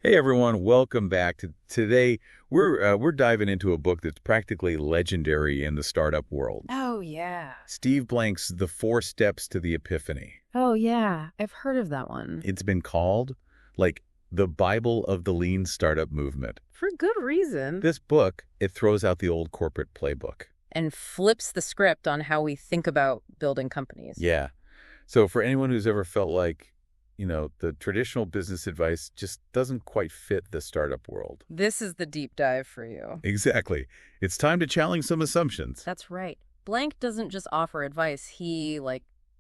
Hey everyone, welcome back. Today, we're diving into a book that's practically legendary in the startup world. Oh, yeah. Steve Blank's The 4 Steps to the Epiphany. Oh, yeah. I've heard of that one. It's been called, like, the Bible of the lean startup movement. For good reason. This book, it throws out the old corporate playbook. And flips the script on how we think about building companies. Yeah. So for anyone who's ever felt like, the traditional business advice just doesn't quite fit the startup world. This is the deep dive for you. Exactly. It's time to challenge some assumptions. That's right. Blank doesn't just offer advice. He,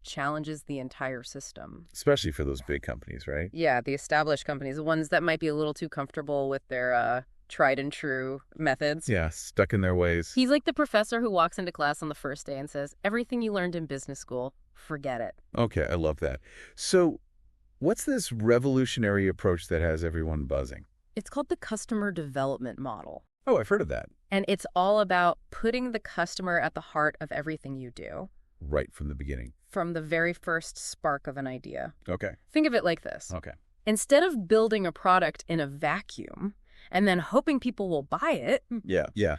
challenges the entire system. Especially for those big companies, right? Yeah, the established companies, the ones that might be a little too comfortable with their tried and true methods. Yeah, stuck in their ways. He's like the professor who walks into class on the first day and says, everything you learned in business school, forget it. Okay, I love that. So what's this revolutionary approach that has everyone buzzing? It's called the customer development model. Oh, I've heard of that. And it's all about putting the customer at the heart of everything you do. Right from the beginning. From the very first spark of an idea. Okay. Think of it like this. Okay. Instead of building a product in a vacuum and then hoping people will buy it, Yeah.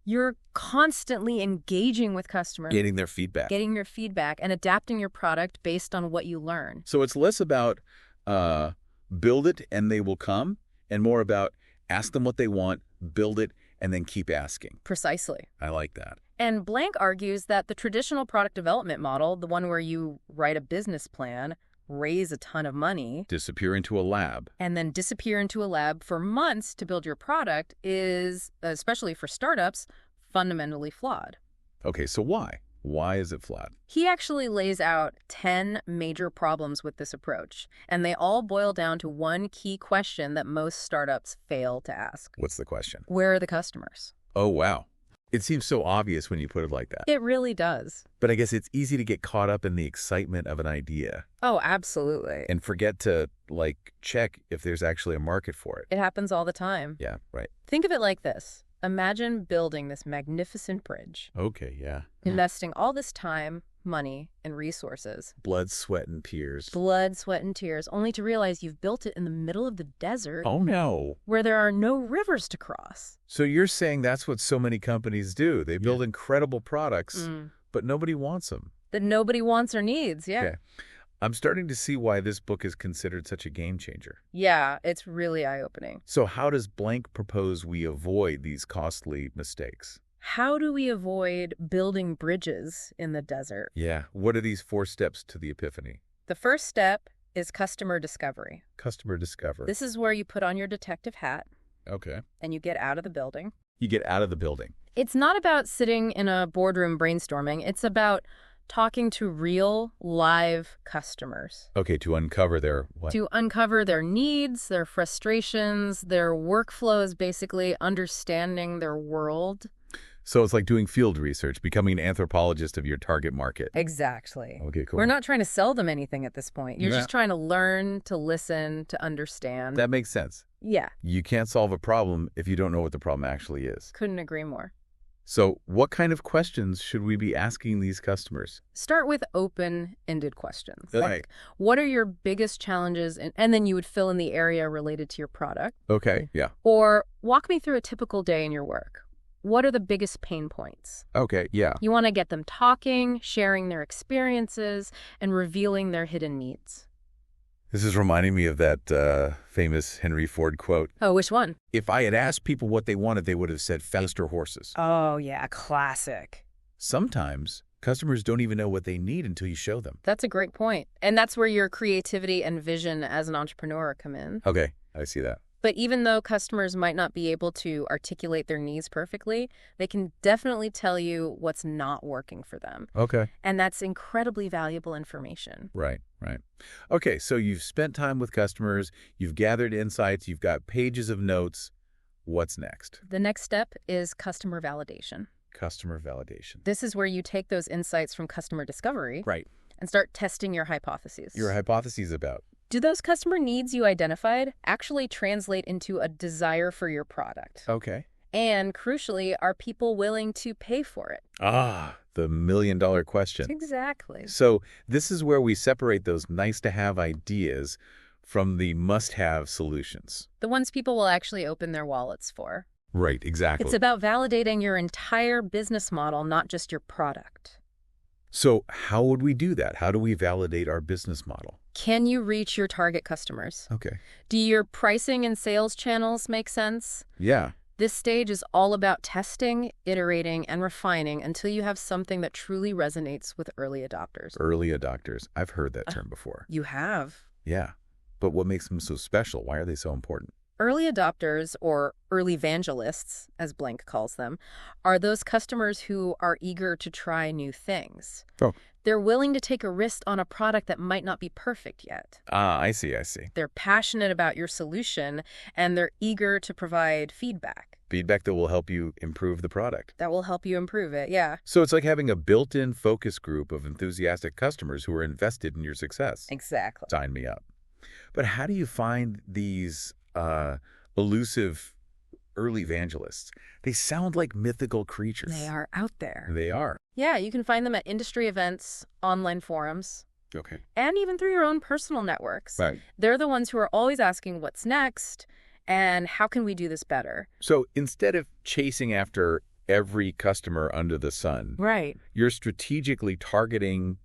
you're constantly engaging with customers. Getting their feedback. Getting your feedback and adapting your product based on what you learn. So it's less about build it and they will come, and more about ask them what they want, build it, and then keep asking. Precisely. I like that. And Blank argues that the traditional product development model, the one where you write a business plan, raise a ton of money, Disappear into a lab. and then disappear into a lab for months to build your product is, especially for startups, fundamentally flawed. Okay, so why? Why is it flawed? He actually lays out 10 major problems with this approach, and they all boil down to one key question that most startups fail to ask. What's the question? Where are the customers? Oh, wow. It seems so obvious when you put it like that. It really does. But I guess it's easy to get caught up in the excitement of an idea Oh, absolutely. and forget to, check if there's actually a market for it. It happens all the time. Yeah, right. Think of it like this. Imagine building this magnificent bridge, Okay, yeah. investing all this time, money, and resources. Blood, sweat, and tears. Blood, sweat, and tears, only to realize you've built it in the middle of the desert Oh, no. where there are no rivers to cross. So you're saying that's what so many companies do. They build incredible products, but nobody wants them. That nobody wants or needs, yeah. Okay. I'm starting to see why this book is considered such a game changer. Yeah, it's really eye-opening. So how does Blank propose we avoid these costly mistakes? How do we avoid building bridges in the desert? Yeah. What are these 4 steps to the epiphany? The first step is customer discovery. Customer discovery. This is where you put on your detective hat Okay. and you get out of the building. You get out of the building. It's not about sitting in a boardroom brainstorming. It's about talking to real, live customers. Okay, to uncover their what? To uncover their needs, their frustrations, their workflows, basically understanding their world. So it's like doing field research, becoming an anthropologist of your target market. Exactly. Okay, cool. We're not trying to sell them anything at this point. You're Yeah. just trying to learn, to listen, to understand. That makes sense. Yeah, You can't solve a problem if you don't know what the problem actually is. couldn't agree more. So what kind of questions should we be asking these customers? Start with open-ended questions. Right. What are your biggest challenges? And then you would fill in the area related to your product. Okay, yeah. Or walk me through a typical day in your work. What are the biggest pain points? Okay, yeah. You want to get them talking, sharing their experiences, and revealing their hidden needs. This is reminding me of that famous Henry Ford quote. Oh, which one? If I had asked people what they wanted, they would have said faster horses. Oh, yeah, classic. Sometimes customers don't even know what they need until you show them. That's a great point. And that's where your creativity and vision as an entrepreneur come in. Okay, I see that. But even though customers might not be able to articulate their needs perfectly, they can definitely tell you what's not working for them. Okay. And that's incredibly valuable information. Right. Okay, so you've spent time with customers, you've gathered insights, you've got pages of notes. What's next? The next step is customer validation. Customer validation. This is where you take those insights from customer discovery Right. and start testing your hypotheses. Your hypotheses about. Do those customer needs you identified actually translate into a desire for your product? Okay. And crucially, are people willing to pay for it? Ah, the million-dollar question. Exactly. So this is where we separate those nice-to-have ideas from the must-have solutions. The ones people will actually open their wallets for. Right, exactly. It's about validating your entire business model, not just your product. So how would we do that? How do we validate our business model? Can you reach your target customers? Okay. Do your pricing and sales channels make sense? Yeah. This stage is all about testing, iterating, and refining until you have something that truly resonates with early adopters. Early adopters. I've heard that term before. You have. Yeah. But what makes them so special? Why are they so important? Early adopters, or early evangelists, as Blank calls them, are those customers who are eager to try new things. Oh. They're willing to take a risk on a product that might not be perfect yet. Ah, I see. They're passionate about your solution, and they're eager to provide feedback. Feedback that will help you improve the product. That will help you improve it, yeah. So it's like having a built-in focus group of enthusiastic customers who are invested in your success. Exactly. Sign me up. But how do you find these elusive early evangelists? They sound like mythical creatures. They are out there. They are. Yeah, you can find them at industry events, online forums, Okay. and even through your own personal networks. Right. They're the ones who are always asking what's next and how can we do this better. So instead of chasing after every customer under the sun, Right. you're strategically targeting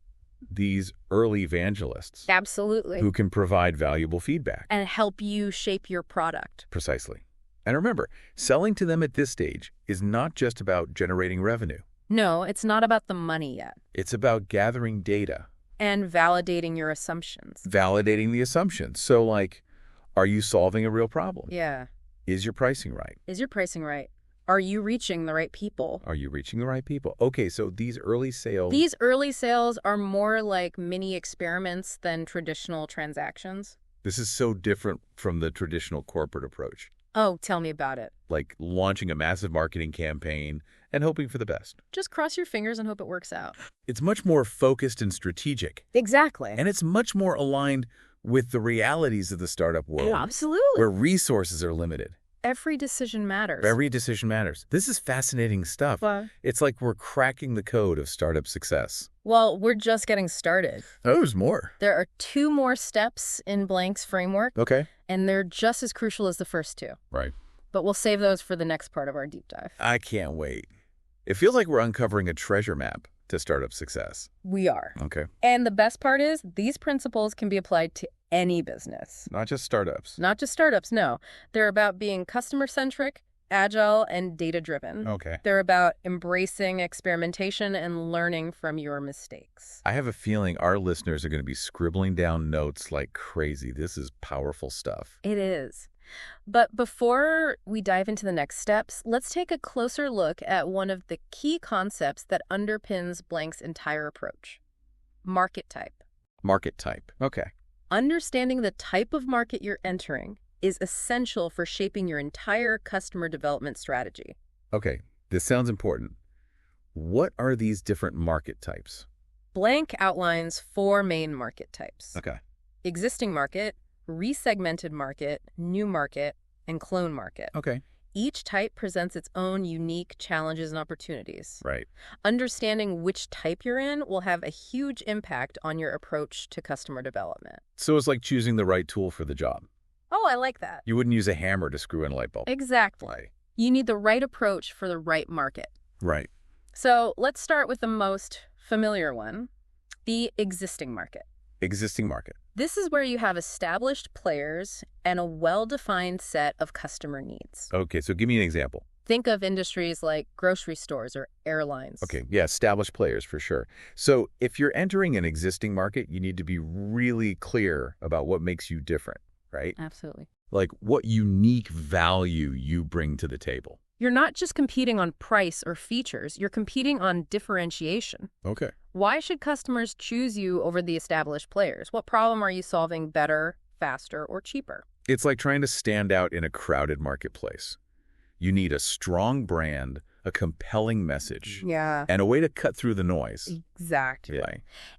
these early evangelists Absolutely. who can provide valuable feedback. And help you shape your product. Precisely. And remember, selling to them at this stage is not just about generating revenue. No, it's not about the money yet. It's about gathering data, And validating your assumptions. validating the assumptions. So like, are you solving a real problem? Yeah. Is your pricing right? Is your pricing right? Are you reaching the right people? Are you reaching the right people? Okay, so these early sales... These early sales are more like mini experiments than traditional transactions. This is so different from the traditional corporate approach, Oh, tell me about it. like launching a massive marketing campaign and hoping for the best. Just cross your fingers and hope it works out. It's much more focused and strategic, Exactly. and it's much more aligned with the realities of the startup world, Absolutely. where resources are limited. Every decision matters. Every decision matters. This is fascinating stuff. It's like we're cracking the code of startup success. Well, we're just getting started. Oh, there's more. There are 2 more steps in Blank's framework, Okay. and they're just as crucial as the first 2. Right. But we'll save those for the next part of our deep dive. I can't wait. It feels like we're uncovering a treasure map to startup success. We are. Okay. And the best part is, these principles can be applied to any business. Not just startups. Not just startups, no. They're about being customer-centric, agile, and data-driven. Okay. They're about embracing experimentation and learning from your mistakes. I have a feeling our listeners are going to be scribbling down notes like crazy. This is powerful stuff. It is. But before we dive into the next steps, let's take a closer look at one of the key concepts that underpins Blank's entire approach. Market type. Market type. Okay. Understanding the type of market you're entering is essential for shaping your entire customer development strategy. Okay. This sounds important. What are these different market types? Blank outlines 4 main market types. Okay. Existing market, resegmented market, new market, and clone market. Okay. Each type presents its own unique challenges and opportunities. Right. Understanding which type you're in will have a huge impact on your approach to customer development. So it's like choosing the right tool for the job. Oh, I like that. You wouldn't use a hammer to screw in a light bulb. Exactly. Right. You need the right approach for the right market. Right. So let's start with the most familiar one, the existing market. Existing market. This is where you have established players and a well-defined set of customer needs. Okay, so give me an example. Think of industries like grocery stores or airlines. Okay, yeah, established players for sure. So if you're entering an existing market, you need to be really clear about what makes you different, right? Absolutely. Like what unique value you bring to the table. You're not just competing on price or features, you're competing on differentiation. Okay. Why should customers choose you over the established players? What problem are you solving better, faster, or cheaper? It's like trying to stand out in a crowded marketplace. You need a strong brand, a compelling message, Yeah. and a way to cut through the noise. Exactly. Yeah.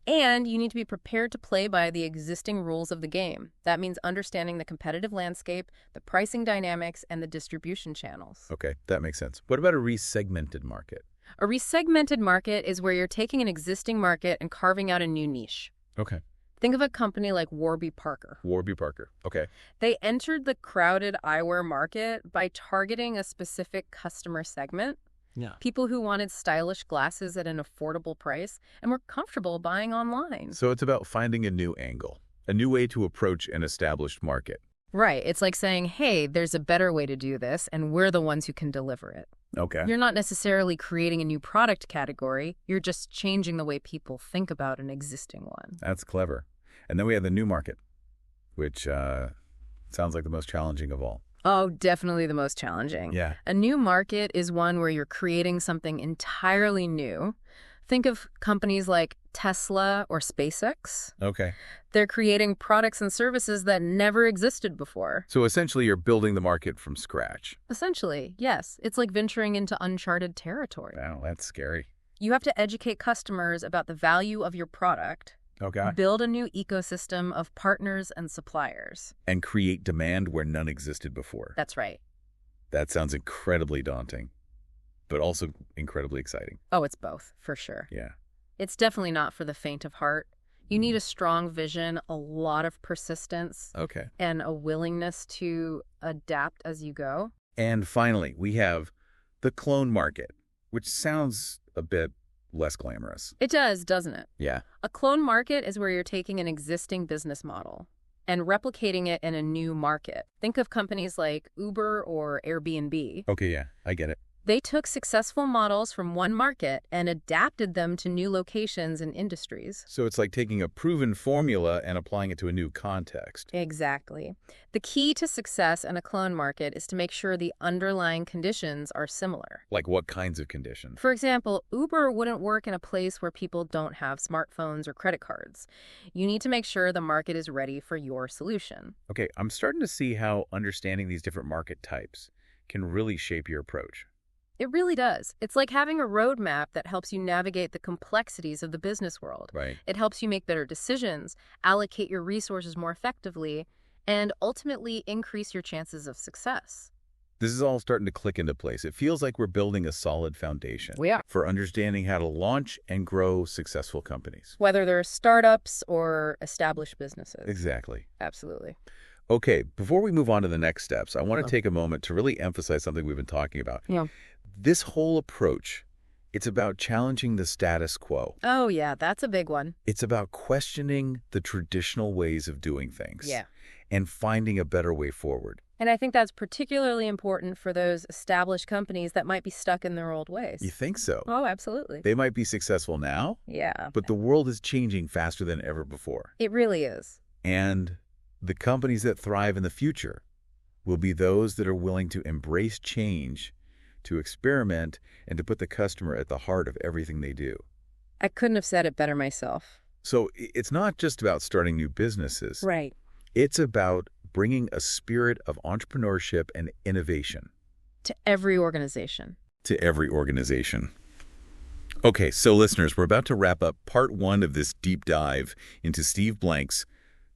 And you need to be prepared to play by the existing rules of the game. That means understanding the competitive landscape, the pricing dynamics, and the distribution channels. Okay, that makes sense. What about a resegmented market? A resegmented market is where you're taking an existing market and carving out a new niche. Okay. Think of a company like Warby Parker. Warby Parker. Okay. They entered the crowded eyewear market by targeting a specific customer segment. Yeah. People who wanted stylish glasses at an affordable price and were comfortable buying online. So it's about finding a new angle, a new way to approach an established market. Right. It's like saying, hey, there's a better way to do this, and we're the ones who can deliver it. Okay. You're not necessarily creating a new product category. You're just changing the way people think about an existing one. That's clever. And then we have the new market, which sounds like the most challenging of all. Oh, definitely the most challenging. Yeah. A new market is one where you're creating something entirely new. Think of companies like Tesla or SpaceX. Okay. They're creating products and services that never existed before. So essentially you're building the market from scratch. Essentially, yes. It's like venturing into uncharted territory. Wow, that's scary. You have to educate customers about the value of your product. Okay. Build a new ecosystem of partners and suppliers. And create demand where none existed before. That's right. That sounds incredibly daunting, but also incredibly exciting. Oh, it's both, for sure. Yeah. It's definitely not for the faint of heart. You need a strong vision, a lot of persistence, Okay. and a willingness to adapt as you go. And finally, we have the clone market, which sounds a bit less glamorous. It does, doesn't it? Yeah. A clone market is where you're taking an existing business model and replicating it in a new market. Think of companies like Uber or Airbnb. Okay, yeah, I get it. They took successful models from one market and adapted them to new locations and industries. So it's like taking a proven formula and applying it to a new context. Exactly. The key to success in a clone market is to make sure the underlying conditions are similar. Like what kinds of conditions? For example, Uber wouldn't work in a place where people don't have smartphones or credit cards. You need to make sure the market is ready for your solution. Okay, I'm starting to see how understanding these different market types can really shape your approach. It really does. It's like having a roadmap that helps you navigate the complexities of the business world. Right. It helps you make better decisions, allocate your resources more effectively, and ultimately increase your chances of success. This is all starting to click into place. It feels like we're building a solid foundation. We are. For understanding how to launch and grow successful companies. Whether they're startups or established businesses. Exactly. Absolutely. Okay, before we move on to the next steps, I want to take a moment to really emphasize something we've been talking about. Yeah. This whole approach, it's about challenging the status quo. Oh, yeah, that's a big one. It's about questioning the traditional ways of doing things. Yeah. And finding a better way forward. And I think that's particularly important for those established companies that might be stuck in their old ways. You think so? Oh, absolutely. They might be successful now, Yeah. but the world is changing faster than ever before. It really is. And the companies that thrive in the future will be those that are willing to embrace change, to experiment, and to put the customer at the heart of everything they do. I couldn't have said it better myself. So it's not just about starting new businesses. Right. It's about bringing a spirit of entrepreneurship and innovation. To every organization. To every organization. Okay, so listeners, we're about to wrap up part 1 of this deep dive into Steve Blank's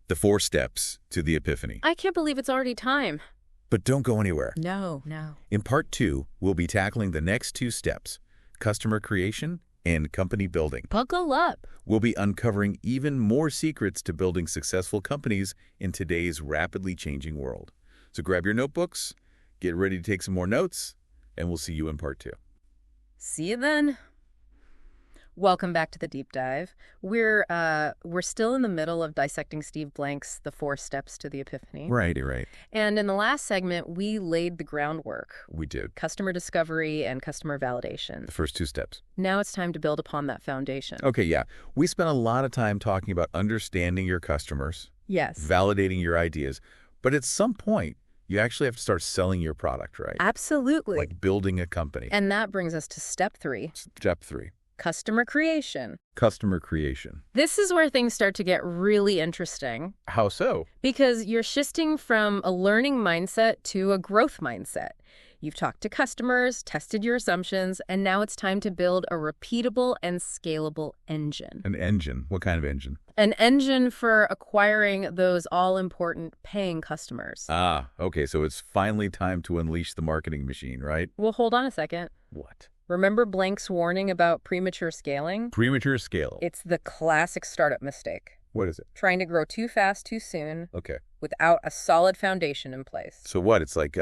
The 4 Steps to the Epiphany. I can't believe it's already time. But don't go anywhere. No. In part 2, we'll be tackling the next 2 steps, customer creation and company building. Buckle up. We'll be uncovering even more secrets to building successful companies in today's rapidly changing world. So grab your notebooks, get ready to take some more notes, and we'll see you in part 2. See you then. Welcome back to the deep dive. We're still in the middle of dissecting Steve Blank's The 4 Steps to the Epiphany. Right. And in the last segment, we laid the groundwork. We did. Customer discovery and customer validation. The first 2 steps. Now it's time to build upon that foundation. Okay, yeah. We spent a lot of time talking about understanding your customers, Yes. validating your ideas, but at some point, you actually have to start selling your product, right? Absolutely. Like building a company. And that brings us to step 3. Step 3. Customer creation. Customer creation. This is where things start to get really interesting How so? because you're shifting from a learning mindset to a growth mindset. You've talked to customers, tested your assumptions, and now it's time to build a repeatable and scalable engine. An engine. What kind of engine? An engine for acquiring those all-important paying customers. Ah, okay. So it's finally time to unleash the marketing machine, right? Well, hold on a second. What? Remember Blank's warning about premature scaling? Premature scale. It's the classic startup mistake. What is it? Trying to grow too fast too soon Okay. without a solid foundation in place. So what? It's like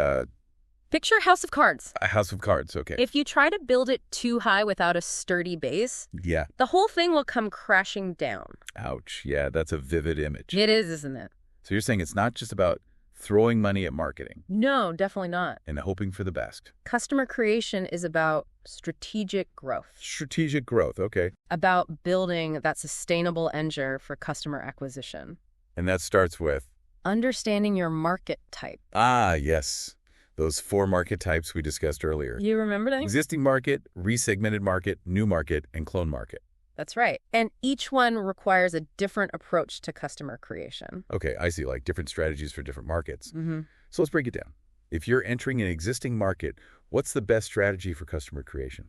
Picture a house of cards. a house of cards. Okay. If you try to build it too high without a sturdy base, Yeah. the whole thing will come crashing down. Ouch. Yeah, that's a vivid image. It is, isn't it? So you're saying it's not just about throwing money at marketing No, definitely not. and hoping for the best. Customer creation is about strategic growth, Strategic growth. Okay. about building that sustainable engine for customer acquisition. And that starts with, Understanding your market type. yes, those 4 market types we discussed earlier. You remember that? Existing market, resegmented market, new market, and clone market. That's right. And each one requires a different approach to customer creation. Okay, I see, like different strategies for different markets. Mm-hmm. So let's break it down. If you're entering an existing market, what's the best strategy for customer creation?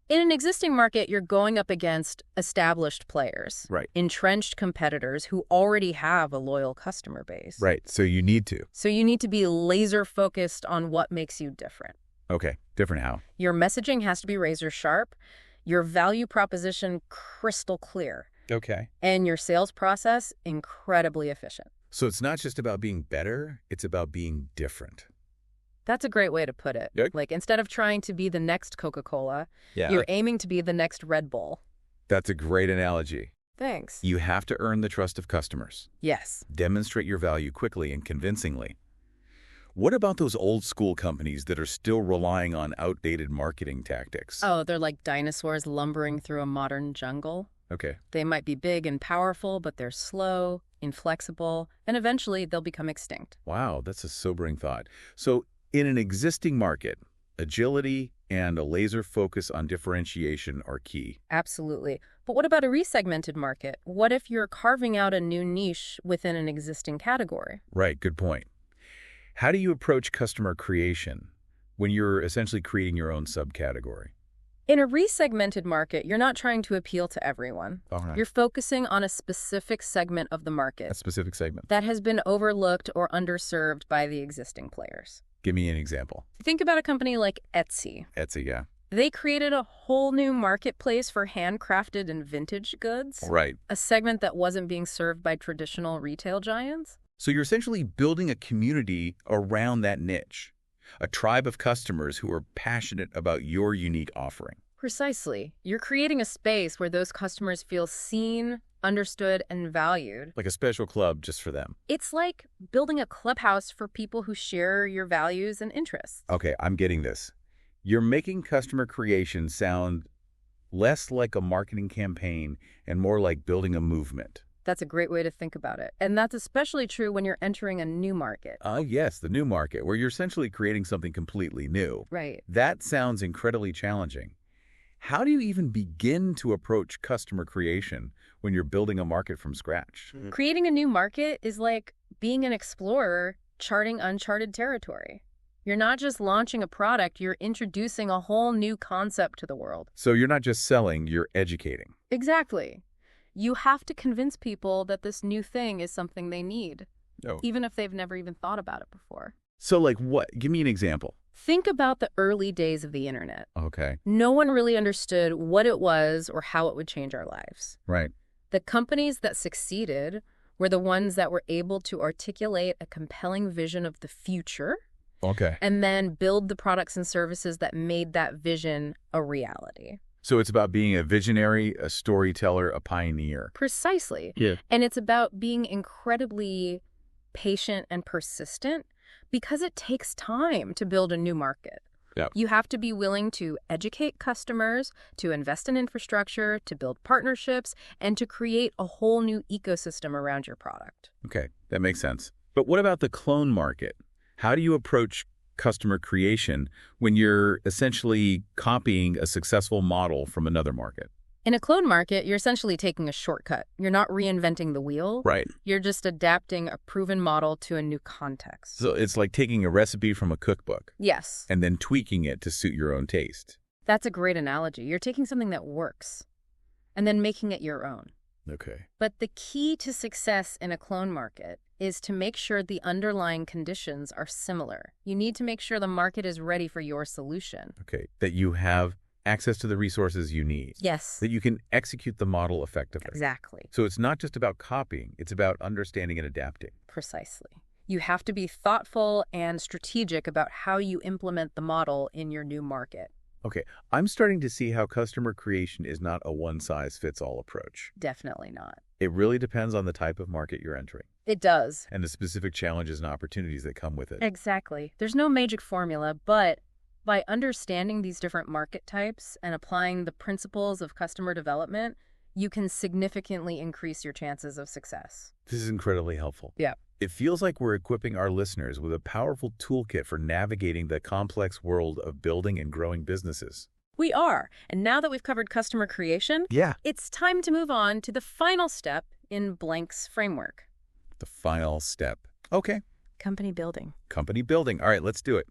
In an existing market, you're going up against established players, Right. entrenched competitors who already have a loyal customer base. Right, so you need to. So you need to be laser focused on what makes you different. Okay, different how? Your messaging has to be razor sharp, your value proposition crystal clear, Okay. and your sales process incredibly efficient. So it's not just about being better, it's about being different. That's a great way to put it. Yeah. Like, instead of trying to be the next Coca-Cola, Yeah. you're aiming to be the next Red Bull. That's a great analogy. Thanks. You have to earn the trust of customers. Yes. Demonstrate your value quickly and convincingly. What about those old school companies that are still relying on outdated marketing tactics? Oh, they're like dinosaurs lumbering through a modern jungle. Okay. They might be big and powerful, but they're slow, inflexible, and eventually they'll become extinct. Wow, that's a sobering thought. So in an existing market, agility and a laser focus on differentiation are key. Absolutely. But what about a resegmented market? What if you're carving out a new niche within an existing category? Right, good point. How do you approach customer creation when you're essentially creating your own subcategory? In a resegmented market, you're not trying to appeal to everyone. All right. You're focusing on a specific segment of the market A specific segment. that has been overlooked or underserved by the existing players. Give me an example. Think about a company like Etsy. Etsy, yeah. They created a whole new marketplace for handcrafted and vintage goods, Right. a segment that wasn't being served by traditional retail giants. So you're essentially building a community around that niche, a tribe of customers who are passionate about your unique offering. Precisely. You're creating a space where those customers feel seen, understood, and valued. Like a special club just for them. It's like building a clubhouse for people who share your values and interests. Okay, I'm getting this. You're making customer creation sound less like a marketing campaign and more like building a movement. That's a great way to think about it. And that's especially true when you're entering a new market. Yes, the new market, where you're essentially creating something completely new. Right. That sounds incredibly challenging. How do you even begin to approach customer creation when you're building a market from scratch? Creating a new market is like being an explorer charting uncharted territory. You're not just launching a product, you're introducing a whole new concept to the world. So you're not just selling, you're educating. Exactly. You have to convince people that this new thing is something they need, Oh. even if they've never even thought about it before. So like what? Give me an example. Think about the early days of the internet. Okay. No one really understood what it was or how it would change our lives. Right. The companies that succeeded were the ones that were able to articulate a compelling vision of the future Okay. and then build the products and services that made that vision a reality. So it's about being a visionary, a storyteller, a pioneer. Precisely. Yeah. And it's about being incredibly patient and persistent because it takes time to build a new market. Yep. You have to be willing to educate customers, to invest in infrastructure, to build partnerships, and to create a whole new ecosystem around your product. Okay, that makes sense. But what about the clone market? How do you approach customer creation when you're essentially copying a successful model from another market? In a clone market, you're essentially taking a shortcut. You're not reinventing the wheel. Right. You're just adapting a proven model to a new context. So it's like taking a recipe from a cookbook Yes, and then tweaking it to suit your own taste. that's a great analogy. You're taking something that works and then making it your own. Okay. But the key to success in a clone market is to make sure the underlying conditions are similar. You need to make sure the market is ready for your solution. Okay. That you have access to the resources you need, Yes, that you can execute the model effectively. exactly. So it's not just about copying, it's about understanding and adapting. Precisely. You have to be thoughtful and strategic about how you implement the model in your new market. Okay, I'm starting to see how customer creation is not a one-size-fits-all approach. Definitely not. It really depends on the type of market you're entering It does. and the specific challenges and opportunities that come with it. Exactly. There's no magic formula, but by understanding these different market types and applying the principles of customer development, you can significantly increase your chances of success. This is incredibly helpful. Yeah. It feels like we're equipping our listeners with a powerful toolkit for navigating the complex world of building and growing businesses. We are. And now that we've covered customer creation, Yeah. it's time to move on to the final step in Blank's framework. The final step. Okay. Company building. Company building. All right, let's do it.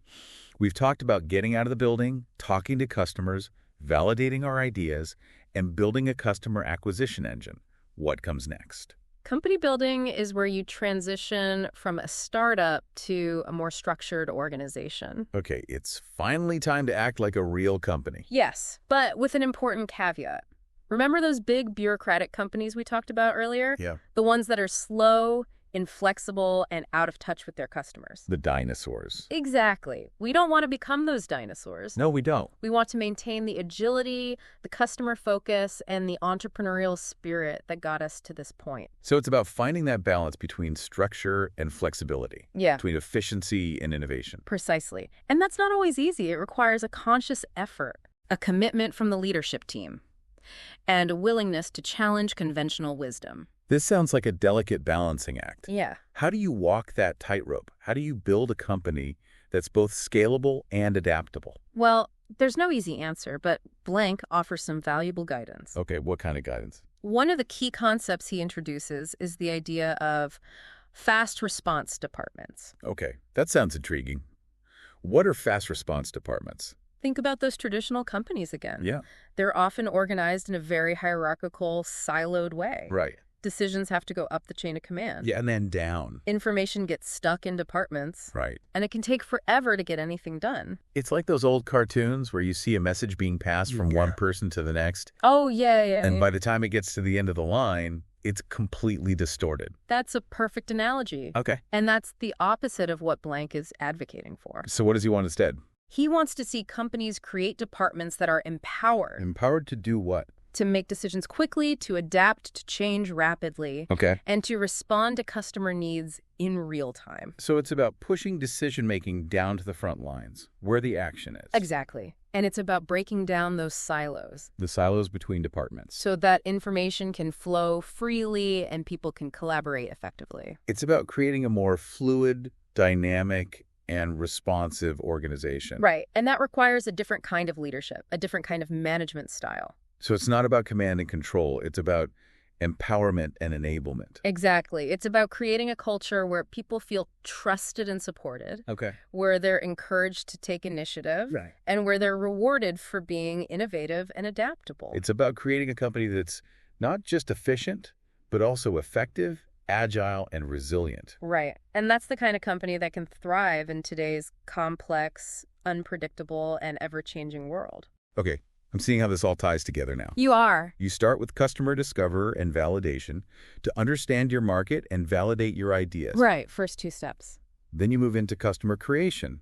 We've talked about getting out of the building, talking to customers, validating our ideas, and building a customer acquisition engine. What comes next? Company building is where you transition from a startup to a more structured organization. Okay, it's finally time to act like a real company. Yes, but with an important caveat. Remember those big bureaucratic companies we talked about earlier? Yeah. The ones that are slow, inflexible, and out of touch with their customers. The dinosaurs. Exactly. We don't want to become those dinosaurs. No, we don't. We want to maintain the agility, the customer focus, and the entrepreneurial spirit that got us to this point. So it's about finding that balance between structure and flexibility, Yeah, between efficiency and innovation. precisely. And that's not always easy. It requires a conscious effort, a commitment from the leadership team, and a willingness to challenge conventional wisdom. This sounds like a delicate balancing act. Yeah. How do you walk that tightrope? How do you build a company that's both scalable and adaptable? Well, there's no easy answer, but Blank offers some valuable guidance. Okay, what kind of guidance? One of the key concepts he introduces is the idea of fast response departments. Okay, that sounds intriguing. What are fast response departments? Think about those traditional companies again. Yeah. They're often organized in a very hierarchical, siloed way. Right. Decisions have to go up the chain of command. Yeah, and then down. Information gets stuck in departments, Right. and it can take forever to get anything done. It's like those old cartoons where you see a message being passed from one Yeah. person to the next, Oh, yeah. and by the time it gets to the end of the line, it's completely distorted. That's a perfect analogy. Okay. And that's the opposite of what Blank is advocating for. So what does he want instead? He wants to see companies create departments that are empowered Empowered to do what? to make decisions quickly, to adapt to change rapidly, Okay. and to respond to customer needs in real time. So it's about pushing decision-making down to the front lines, where the action is. Exactly. And it's about breaking down those silos The silos between departments. so that information can flow freely and people can collaborate effectively. It's about creating a more fluid, dynamic, and responsive organization. Right. And that requires a different kind of leadership, a different kind of management style. So it's not about command and control. It's about empowerment and enablement. Exactly. It's about creating a culture where people feel trusted and supported, Okay. where they're encouraged to take initiative, Right. and where they're rewarded for being innovative and adaptable. It's about creating a company that's not just efficient, but also effective, agile, and resilient. Right. And that's the kind of company that can thrive in today's complex, unpredictable, and ever-changing world. Okay, I'm seeing how this all ties together now. You are. You start with customer discover and validation to understand your market and validate your ideas. Right. First two steps. Then you move into customer creation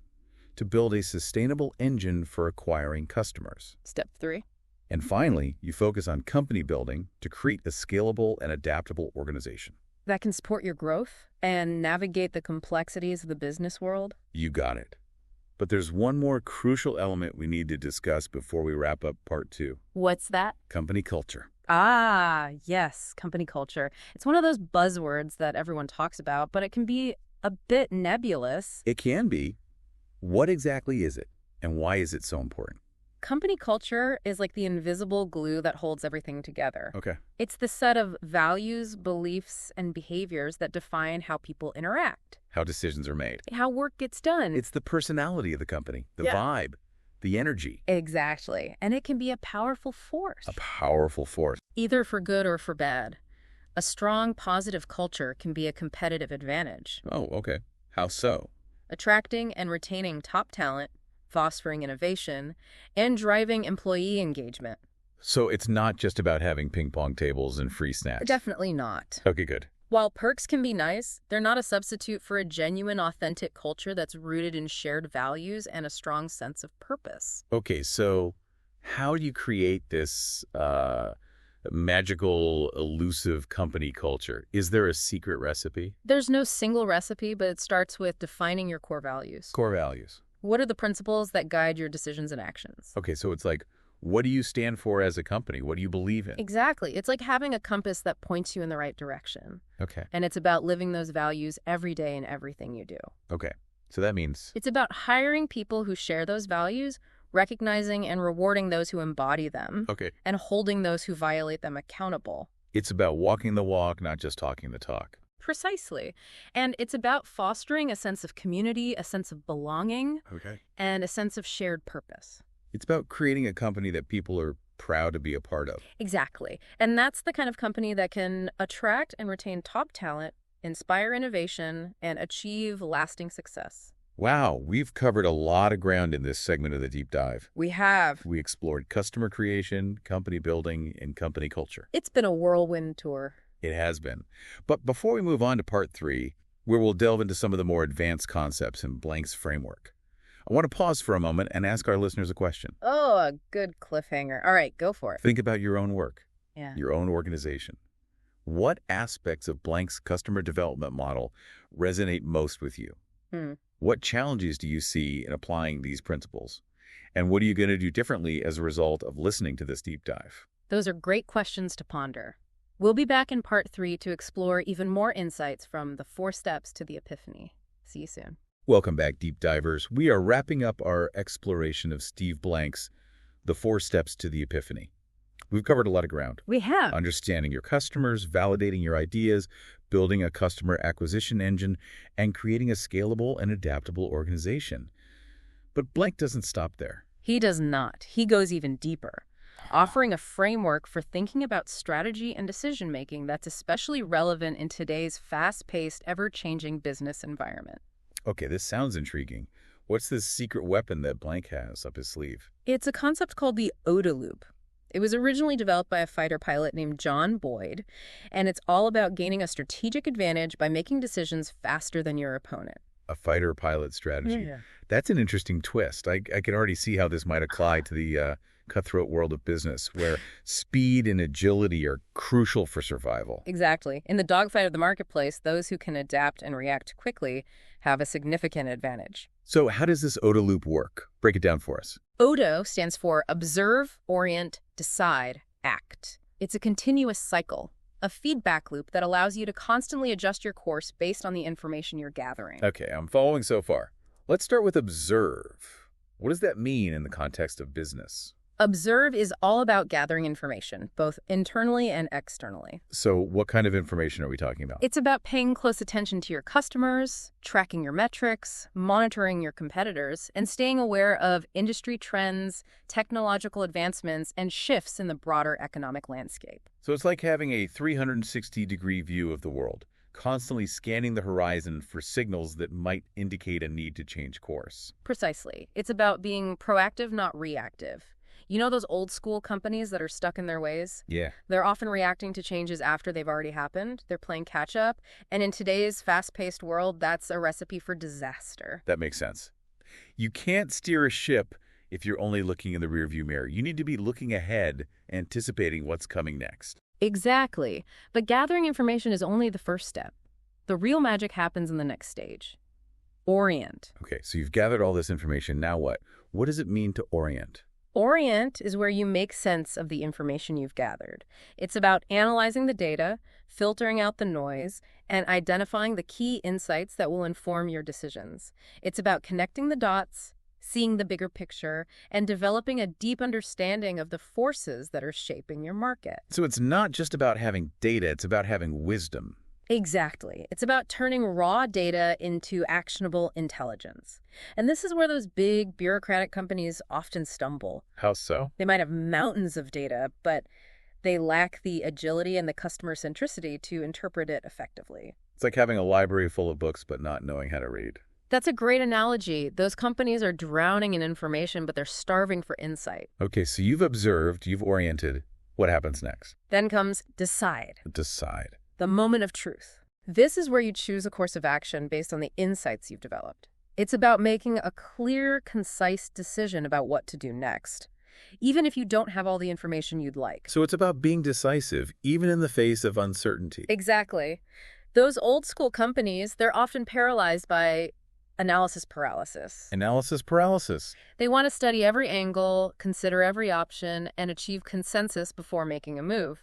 to build a sustainable engine for acquiring customers. Step 3. And finally, you focus on company building to create a scalable and adaptable organization. That can support your growth and navigate the complexities of the business world. You got it. But there's one more crucial element we need to discuss before we wrap up part 2, What's that? company culture. Ah, yes, company culture. It's one of those buzzwords that everyone talks about, but it can be a bit nebulous. It can be. What exactly is it, and why is it so important? Company culture is like the invisible glue that holds everything together. Okay. It's the set of values, beliefs, and behaviors that define how people interact, How decisions are made. how work gets done. It's the personality of the company, the Yeah. vibe, the energy. Exactly. And it can be a powerful force, A powerful force. either for good or for bad. A strong, positive culture can be a competitive advantage, Oh, okay. How so? attracting and retaining top talent, fostering innovation, and driving employee engagement. So it's not just about having ping pong tables and free snacks. Definitely not. Okay, good. While perks can be nice, they're not a substitute for a genuine, authentic culture that's rooted in shared values and a strong sense of purpose. Okay, so how do you create this magical, elusive company culture? Is there a secret recipe? There's no single recipe, but it starts with defining your core values. Core values. What are the principles that guide your decisions and actions? Okay, so it's like, what do you stand for as a company? What do you believe in? Exactly. It's like having a compass that points you in the right direction. Okay. And it's about living those values every day in everything you do. Okay. So that means... It's about hiring people who share those values, recognizing and rewarding those who embody them, Okay. and holding those who violate them accountable. It's about walking the walk, not just talking the talk. Precisely. And it's about fostering a sense of community, a sense of belonging, Okay. and a sense of shared purpose. It's about creating a company that people are proud to be a part of. Exactly. And that's the kind of company that can attract and retain top talent, inspire innovation, and achieve lasting success. Wow, we've covered a lot of ground in this segment of the deep dive. We have. We explored customer creation, company building, and company culture. It's been a whirlwind tour. It has been. But before we move on to part 3, where we'll delve into some of the more advanced concepts in Blank's framework, I want to pause for a moment and ask our listeners a question. Oh, a good cliffhanger. All right, go for it. Think about your own work, Yeah. your own organization. What aspects of Blank's customer development model resonate most with you? What challenges do you see in applying these principles? And what are you going to do differently as a result of listening to this deep dive? Those are great questions to ponder. We'll be back in part 3 to explore even more insights from the 4 steps to the Epiphany. See you soon. Welcome back, deep divers. We are wrapping up our exploration of Steve Blank's The 4 Steps to the Epiphany. We've covered a lot of ground. We have. Understanding your customers, validating your ideas, building a customer acquisition engine, and creating a scalable and adaptable organization. But Blank doesn't stop there. He does not. He goes even deeper, offering a framework for thinking about strategy and decision-making that's especially relevant in today's fast-paced, ever-changing business environment. Okay, this sounds intriguing. What's this secret weapon that Blank has up his sleeve? It's a concept called the OODA loop. It was originally developed by a fighter pilot named John Boyd, and it's all about gaining a strategic advantage by making decisions faster than your opponent. A fighter pilot strategy. Yeah. That's an interesting twist. I can already see how this might apply to the cutthroat world of business, where speed and agility are crucial for survival. Exactly. In the dogfight of the marketplace, those who can adapt and react quickly have a significant advantage. So how does this OODA loop work? Break it down for us. OODA stands for Observe, Orient, Decide, Act. It's a continuous cycle, a feedback loop that allows you to constantly adjust your course based on the information you're gathering. Okay, I'm following so far. Let's start with observe. What does that mean in the context of business? Observe is all about gathering information, both internally and externally. So what kind of information are we talking about? It's about paying close attention to your customers, tracking your metrics, monitoring your competitors, and staying aware of industry trends, technological advancements, and shifts in the broader economic landscape. So it's like having a 360-degree view of the world, constantly scanning the horizon for signals that might indicate a need to change course. Precisely. It's about being proactive, not reactive. You know those old school companies that are stuck in their ways? Yeah. They're often reacting to changes after they've already happened. They're playing catch up. And in today's fast-paced world, that's a recipe for disaster. That makes sense. You can't steer a ship if you're only looking in the rearview mirror. You need to be looking ahead, anticipating what's coming next. Exactly. But gathering information is only the first step. The real magic happens in the next stage. Orient. Okay, so you've gathered all this information. Now what? What does it mean to orient? Orient is where you make sense of the information you've gathered. It's about analyzing the data, filtering out the noise, and identifying the key insights that will inform your decisions. It's about connecting the dots, seeing the bigger picture, and developing a deep understanding of the forces that are shaping your market. So it's not just about having data, it's about having wisdom. Exactly. It's about turning raw data into actionable intelligence. And this is where those big bureaucratic companies often stumble. How so? They might have mountains of data, but they lack the agility and the customer centricity to interpret it effectively. It's like having a library full of books but not knowing how to read. That's a great analogy. Those companies are drowning in information, but they're starving for insight. Okay, so you've observed, you've oriented. What happens next? Then comes decide, Decide. the moment of truth. This is where you choose a course of action based on the insights you've developed. It's about making a clear, concise decision about what to do next, even if you don't have all the information you'd like. So it's about being decisive, even in the face of uncertainty. Exactly. Those old school companies, they're often paralyzed by analysis paralysis. Analysis paralysis. They want to study every angle, consider every option, and achieve consensus before making a move.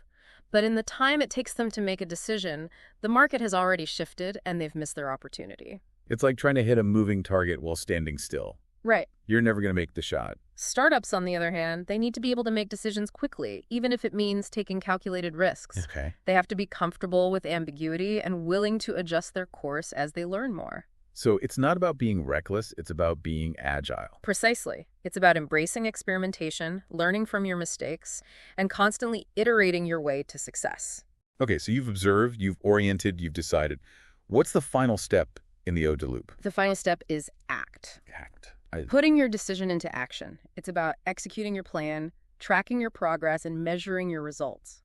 But in the time it takes them to make a decision, the market has already shifted and they've missed their opportunity. It's like trying to hit a moving target while standing still. Right. You're never going to make the shot. Startups, on the other hand, they need to be able to make decisions quickly, even if it means taking calculated risks. Okay. They have to be comfortable with ambiguity and willing to adjust their course as they learn more. So it's not about being reckless, it's about being agile. Precisely. It's about embracing experimentation, learning from your mistakes, and constantly iterating your way to success. Okay, so you've observed, you've oriented, you've decided. What's the final step in the OODA loop? The final step is act. Act. Putting your decision into action. It's about executing your plan, tracking your progress, and measuring your results.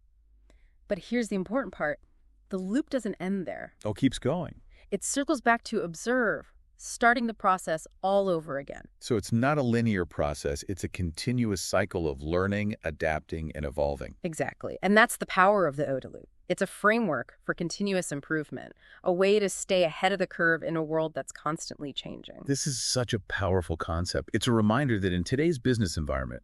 But here's the important part. The loop doesn't end there. Oh, keeps going. It circles back to observe, starting the process all over again. So it's not a linear process, it's a continuous cycle of learning, adapting, and evolving. Exactly. And that's the power of the OODA loop. It's a framework for continuous improvement, a way to stay ahead of the curve in a world that's constantly changing. This is such a powerful concept. It's a reminder that in today's business environment,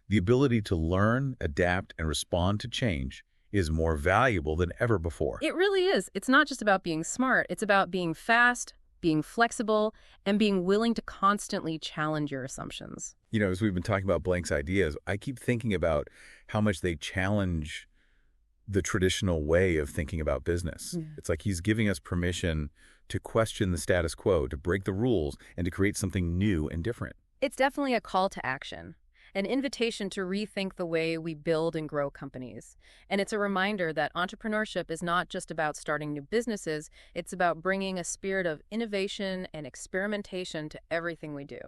the ability to learn, adapt, and respond to change is more valuable than ever before. It really is. It's not just about being smart. It's about being fast, being flexible, and being willing to constantly challenge your assumptions. You know, as we've been talking about Blank's ideas, I keep thinking about how much they challenge the traditional way of thinking about business. Yeah. It's like he's giving us permission to question the status quo, to break the rules, and to create something new and different. It's definitely a call to action, an invitation to rethink the way we build and grow companies. And it's a reminder that entrepreneurship is not just about starting new businesses, it's about bringing a spirit of innovation and experimentation to everything we do.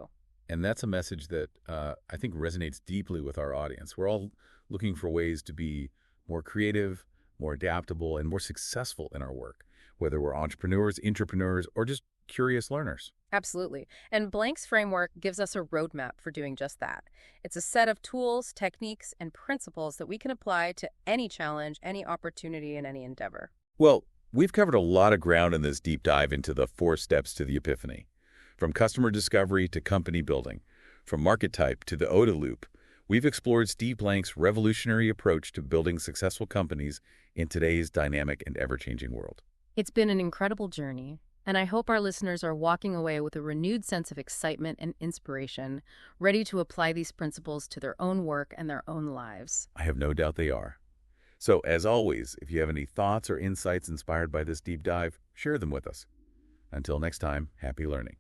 And that's a message that I think resonates deeply with our audience. We're all looking for ways to be more creative, more adaptable, and more successful in our work, whether we're entrepreneurs, intrapreneurs, or just curious learners. Absolutely. And Blank's framework gives us a roadmap for doing just that. It's a set of tools, techniques, and principles that we can apply to any challenge, any opportunity, and any endeavor. Well, we've covered a lot of ground in this deep dive into the 4 steps to the Epiphany. From customer discovery to company building, from market type to the OODA loop, we've explored Steve Blank's revolutionary approach to building successful companies in today's dynamic and ever-changing world. It's been an incredible journey, and I hope our listeners are walking away with a renewed sense of excitement and inspiration, ready to apply these principles to their own work and their own lives. I have no doubt they are. So, as always, if you have any thoughts or insights inspired by this deep dive, share them with us. Until next time, happy learning.